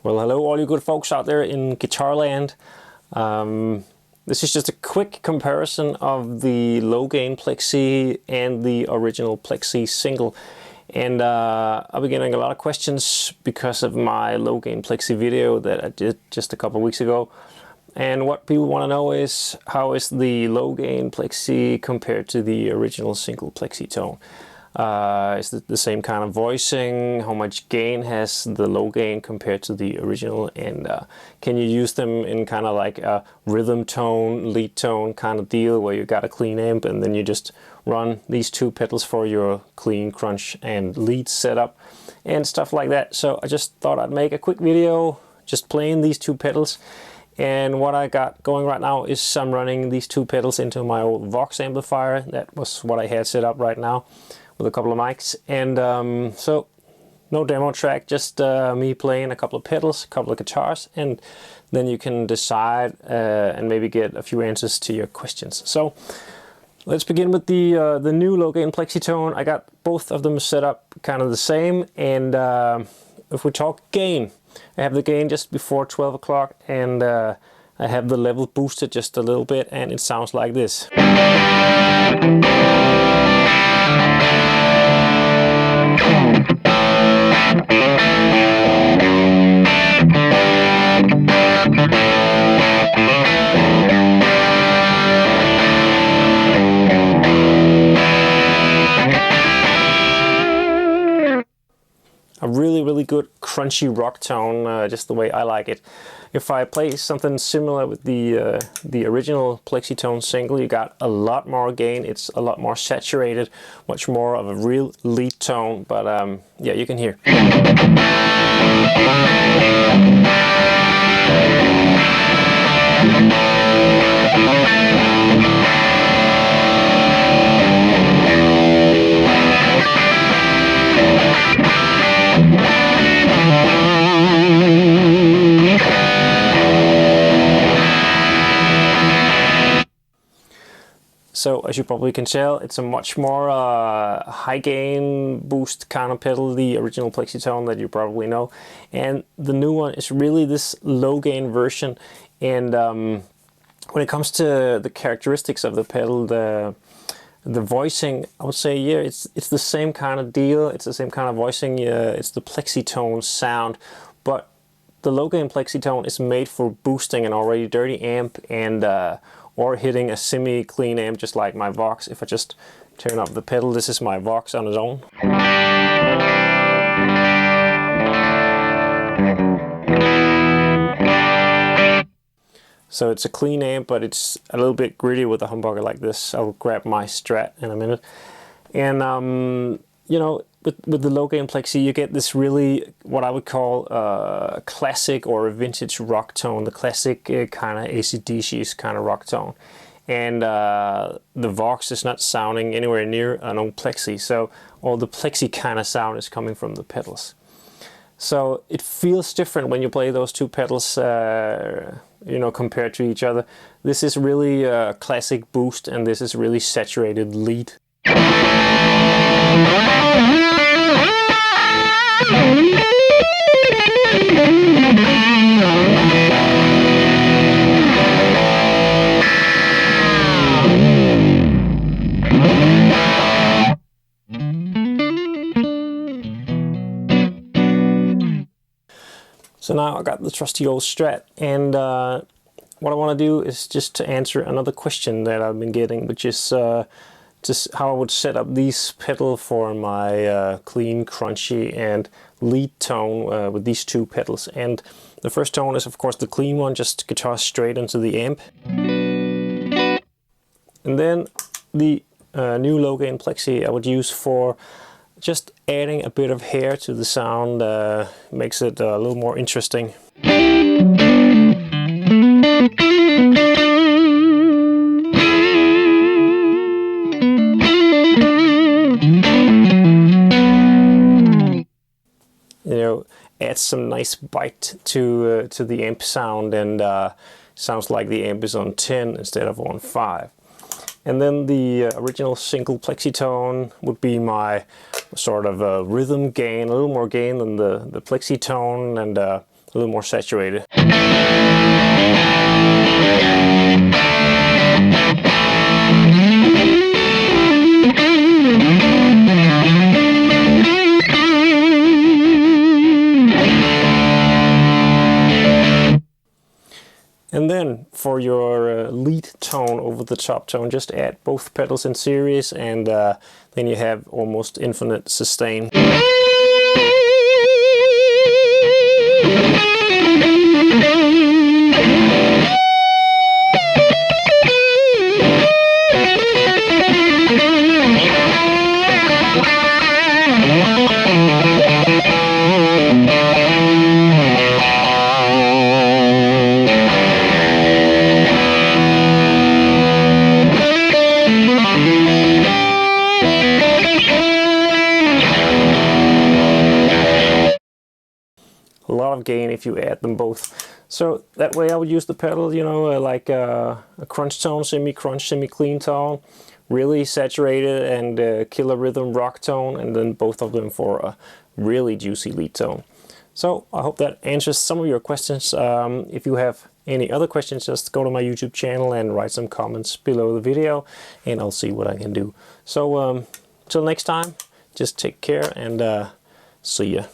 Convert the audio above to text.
Well, hello all you good folks out there in guitar land. This is just a quick comparison of the low-gain Plexi and the original Plexi single. And I've been getting a lot of questions because of my low-gain Plexi video that I did just a couple of weeks ago. And what people want to know is, how is the low-gain Plexi compared to the original Single PlexiTone? Is it the same kind of voicing? How much gain has the low gain compared to the original? And can you use them in kind of like a rhythm tone, lead tone kind of deal where you got a clean amp and then you just run these two pedals for your clean, crunch and lead setup and stuff like that? So I just thought I'd make a quick video just playing these two pedals. And what I got going right now is I'm running these two pedals into my old Vox amplifier. That was what I had set up right now, with a couple of mics. And so no demo track, just me playing a couple of pedals, a couple of guitars, and then you can decide and maybe get a few answers to your questions. So let's begin with the new low-gain PlexiTone. I got both of them set up kind of the same, and if we talk gain, I have the gain just before 12 o'clock, and I have the level boosted just a little bit, and it sounds like this. A really good crunchy rock tone, just the way I like it. If I play something similar with the original PlexiTone single, you got a lot more gain. It's a lot more saturated, much more of a real lead tone. But yeah, you can hear. So as you probably can tell, it's a much more high gain boost kind of pedal, the original PlexiTone that you probably know. And the new one is really this low gain version. And when it comes to the characteristics of the pedal, the voicing, I would say, yeah, it's the same kind of deal. It's the same kind of voicing. It's the PlexiTone sound, but the low-gain PlexiTone is made for boosting an already dirty amp and or hitting a semi-clean amp, just like my Vox. If I just turn up the pedal, this is my Vox on its own. So it's a clean amp, but it's a little bit gritty with a humbucker like this. I'll grab my Strat in a minute. And you know, with the low-gain Plexi, you get this really, what I would call a classic or a vintage rock tone, the classic kind of AC/DC's kind of rock tone. And the Vox is not sounding anywhere near an old Plexi, so all the Plexi kind of sound is coming from the pedals. So it feels different when you play those two pedals, you know, compared to each other. This is really a classic boost, and this is really saturated lead. So now I got the trusty old Strat, and what I want to do is just to answer another question that I've been getting, which is just how I would set up these pedals for my clean, crunchy and lead tone with these two pedals. And the first tone is of course the clean one, just guitar straight into the amp. And then the new low-gain Plexi I would use for just adding a bit of hair to the sound, makes it a little more interesting. You know, adds some nice bite to the amp sound, and sounds like the amp is on 10 instead of on 5. And then the original Single PlexiTone would be my sort of rhythm gain, a little more gain than the PlexiTone, and a little more saturated. And then for your lead tone over the top tone, just add both pedals in series, and then you have almost infinite sustain. A lot of gain if you add them both. So that way I would use the pedal, you know, like a crunch tone, semi-crunch, semi-clean tone, really saturated and killer rhythm rock tone, and then both of them for a really juicy lead tone. So I hope that answers some of your questions. If you have any other questions, just go to my YouTube channel and write some comments below the video, and I'll see what I can do. So till next time, just take care and see ya.